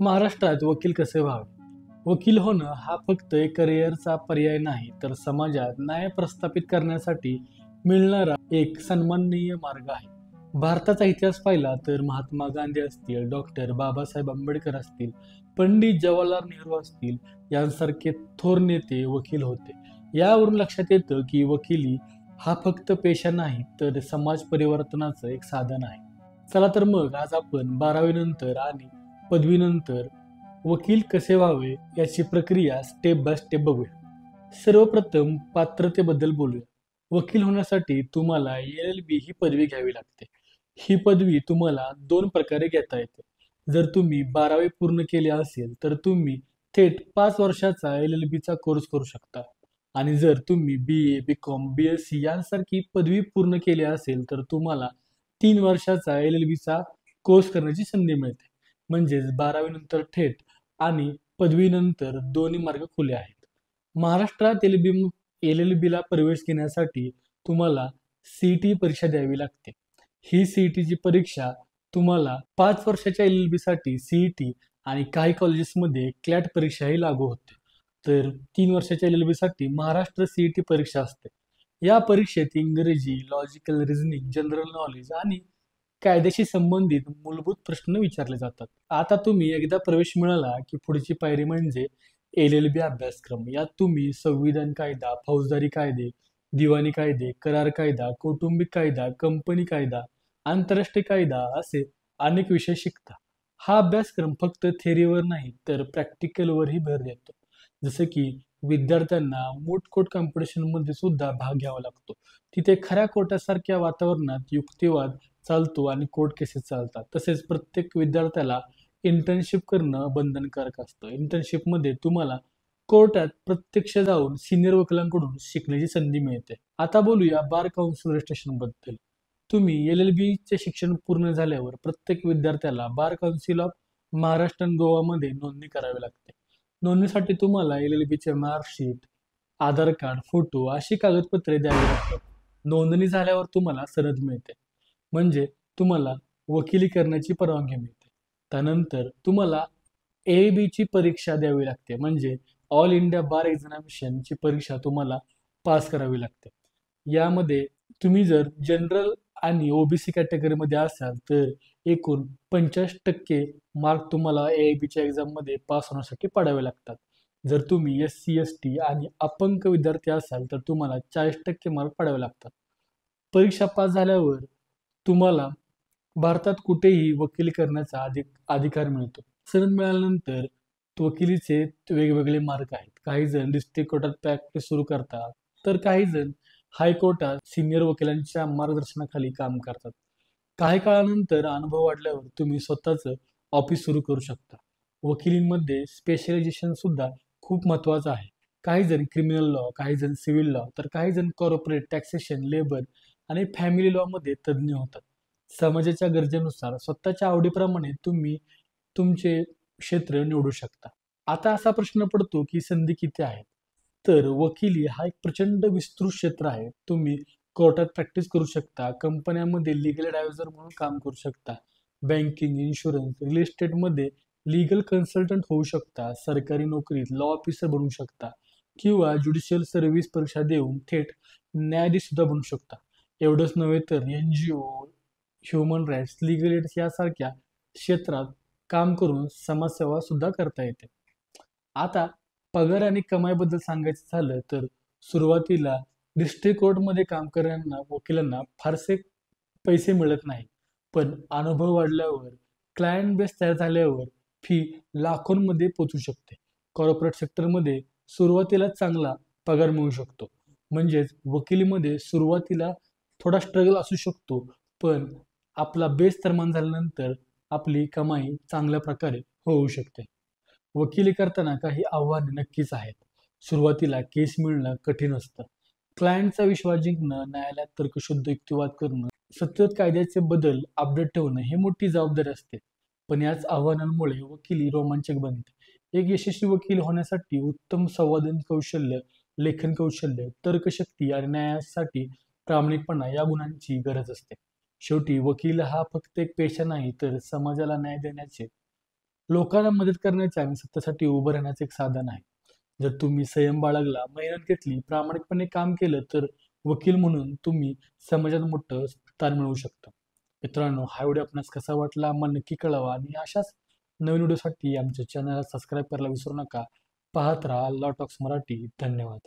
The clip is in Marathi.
महाराष्ट्रात वकील कसे व्हावे? वकील होणं हा फक्त एक करिअरचा पर्याय नाही, तर समाजात न्याय प्रस्थापित करण्यासाठी मिळणारा एक सन्माननीय मार्ग आहे. भारताचा इतिहास पाहिला तर महात्मा गांधी असतील, डॉक्टर बाबासाहेब आंबेडकर असतील, पंडित जवाहरलाल नेहरू असतील, यांसारखे थोर नेते वकील होते. यावरून लक्षात येतं की वकिली हा फक्त पेशा नाही, तर समाज परिवर्तनाचं एक साधन आहे. चला तर मग आज आपण 12वी नंतर आणि पदवीनंतर वकील कसे व्हावे याची प्रक्रिया स्टेप बाय स्टेप बघूया. सर्वप्रथम पात्रतेबद्दल बोलूया. वकील होण्यासाठी तुम्हाला LLB ही पदवी घ्यावी लागते. ही पदवी तुम्हाला दोन प्रकारे घेता येते. जर तुम्ही 12वी पूर्ण केली असेल तर तुम्ही थेट 5 वर्षाचा LLB चा कोर्स करू शकता. आणि जर तुम्ही BA, BCom, BSc यांसारखी पदवी पूर्ण केली असेल तर तुम्हाला 3 वर्षाचा LLB चा कोर्स करण्याची संधी मिळते. म्हणजेच 12वी नंतर थेट आणि पदवीनंतर दोन्ही मार्ग खुले आहेत. महाराष्ट्रात LLB ला प्रवेश घेण्यासाठी तुम्हाला CET परीक्षा द्यावी लागते. ही CET ची परीक्षा तुम्हाला 5 वर्षाच्या LLB साठी CET आणि काही कॉलेजेसमध्ये क्लॅट परीक्षाही लागू होते. तर 3 वर्षाच्या LLB साठी महाराष्ट्र CET परीक्षा असते. या परीक्षेत इंग्रजी, लॉजिकल रिझनिंग, जनरल नॉलेज आणि कायद्याशी संबंधित मूलभूत प्रश्न विचारले जातात. आता तुम्ही एकदा प्रवेश मिळाला की पुढची पायरी म्हणजे LLB अभ्यासक्रम. यात तुम्ही संविधान कायदा, फौजदारी कायदे, दिवाणी कायदे, करार कायदा, कौटुंबिक कायदा, कंपनी कायदा, आंतरराष्ट्रीय कायदा असे अनेक विषय शिकता. हा अभ्यासक्रम फक्त थेअरीवर नाही तर प्रॅक्टिकलवरही भर देतो. जसं की विद्यार्थ्यांना मूट कोर्ट कॉम्पिटिशनमध्ये सुद्धा भाग घ्यावा लागतो. तिथे खऱ्या कोर्टासारख्या वातावरणात युक्तिवाद चालतो आणि कोर्ट केसेस चालतात. तसेच प्रत्येक विद्यार्थ्याला इंटर्नशिप करणं बंधनकारक असतं. इंटर्नशिपमध्ये तुम्हाला कोर्टात प्रत्यक्ष जाऊन सिनियर वकिलांकडून शिकण्याची संधी मिळते. आता बोलूया बार काउन्सिल रजिस्ट्रेशन बद्दल. तुम्ही LLB चे शिक्षण पूर्ण झाल्यावर प्रत्येक विद्यार्थ्याला बार काउन्सिल ऑफ महाराष्ट्र आणि गोवामध्ये नोंदणी करावी लागते. नोंदणीसाठी तुम्हाला LLB चे मार्कशीट, आधार कार्ड, फोटो अशी कागदपत्रे द्यावी लागतात. नोंदणी झाल्यावर तुम्हाला सनद मिळते. म्हणजे तुम्हाला वकिली करण्याची परवानगी मिळते. त्यानंतर तुम्हाला AAB ची परीक्षा द्यावी लागते. म्हणजे ऑल इंडिया बार एक्झामिनेशन ची परीक्षा तुम्हाला पास करावी लागते. यामध्ये तुम्ही जर जनरल आणि OBC कॅटेगरीमध्ये असाल तर एकूण 85% मार्क तुम्हाला AAB च्या एक्झाम मध्ये पास होण्यासाठी पाडावे लागतात. जर तुम्ही SC, ST आणि अपंग विद्यार्थी असाल तर तुम्हाला 40% मार्क पाडावे लागतात. परीक्षा पास झाल्यावर तुम्हाला भारतात कुठेही वकिली करण्याचा अधिकार मिळतो. सनद मिळाल्यानंतर वकिलीचे वेगवेगळे मार्ग आहेत. काही जण डिस्ट्रिक्ट कोर्टात प्रॅक्टिस सुरू करतात, तर काही जण हायकोर्टात सिनियर वकिलांच्या मार्गदर्शनाखाली काम करतात. काही काळानंतर अनुभव वाढल्यावर तुम्ही स्वतःचं ऑफिस सुरू करू शकता. वकिलींमध्ये स्पेशलायझेशन सुद्धा खूप महत्त्वाचं आहे. काही जण क्रिमिनल लॉ, काही जण सिव्हिल लॉ, तर काही जण कॉर्पोरेट, टॅक्सेशन, लेबर आणि फॅमिली लॉ मध्ये तज्ज्ञ होतात. समाजाच्या गरजेनुसार स्वतःच्या आवडीप्रमाणे तुम्ही तुमचे क्षेत्र निवडू शकता. आता असा प्रश्न पडतो की संधी किती आहेत? तर वकिली हा एक प्रचंड विस्तृत क्षेत्र आहे. तुम्ही कोर्टात प्रॅक्टिस करू शकता, कंपन्यांमध्ये लीगल ॲडवायझर म्हणून काम करू शकता, बँकिंग, इन्शुरन्स, रिअल इस्टेटमध्ये लीगल कन्सल्टंट होऊ शकता, सरकारी नोकरीत लॉ ऑफिसर बनू शकता किंवा ज्युडिशियल सर्व्हिस परीक्षा देऊन थेट न्यायाधीश सुद्धा बनू शकता. एवढंच नव्हे तर NGO, human rights, legal aids यासारख्या क्षेत्रात काम करून समाजसेवा सुद्धा करता येते. आता पगार आणि कमाईबद्दल सांगायचं झालं तर सुरुवातीला डिस्ट्रिक्ट कोर्टमध्ये काम करणाऱ्या वकिलांना फारसे पैसे मिळत नाही. पण अनुभव वाढल्यावर, क्लायंट बेस तयार झाल्यावर फी लाखोंमध्ये पोहोचू शकते. कॉर्पोरेट सेक्टरमध्ये सुरुवातीला चांगला पगार मिळू शकतो. म्हणजेच वकिलीमध्ये सुरुवातीला थोडा स्ट्रगल असू शकतो, पण आपला बेस निर्माण झाल्यानंतर आपली कमाई चांगल्या प्रकारे होऊ शकते. वकिली करताना काही आव्हाने नक्कीच आहेत. सुरुवातीला केस मिळणं कठीण असतं. क्लायंटचा विश्वास जिंकणं, न्यायालयात तर्कशुद्ध युक्तिवाद करणं, सतत कायद्याचे बदल अपडेट ठेवणं ही मोठी जबाबदारी असते. पण याच आव्हानांमुळे वकिली रोमांचक बनते. एक यशस्वी वकील होण्यासाठी उत्तम संवादन कौशल्य, लेखन कौशल्य, तर्कशक्ती आणि न्यायासाठी प्रामाणिकपणा या गुणांची गरज असते. शेवटी वकील हा फक्त एक पेशा नाही तर समाजाला न्याय देण्याचे लोकांना मदत करण्याचे आणि सत्तेसाठी उभं राहण्याचे एक साधन आहे. जर तुम्ही संयम बाळगला, मेहनत घेतली, प्रामाणिकपणे काम केलं तर वकील म्हणून तुम्ही समाजात मोठं स्थान मिळवू शकता. मित्रांनो, हा व्हिडिओ आपणास कसा वाटला मला नक्की कळवा आणि अशाच नवीन व्हिडिओसाठी आमच्या चॅनलला सबस्क्राईब करायला विसरू नका. पाहत राहा लॉ टॉक्स मराठी. धन्यवाद.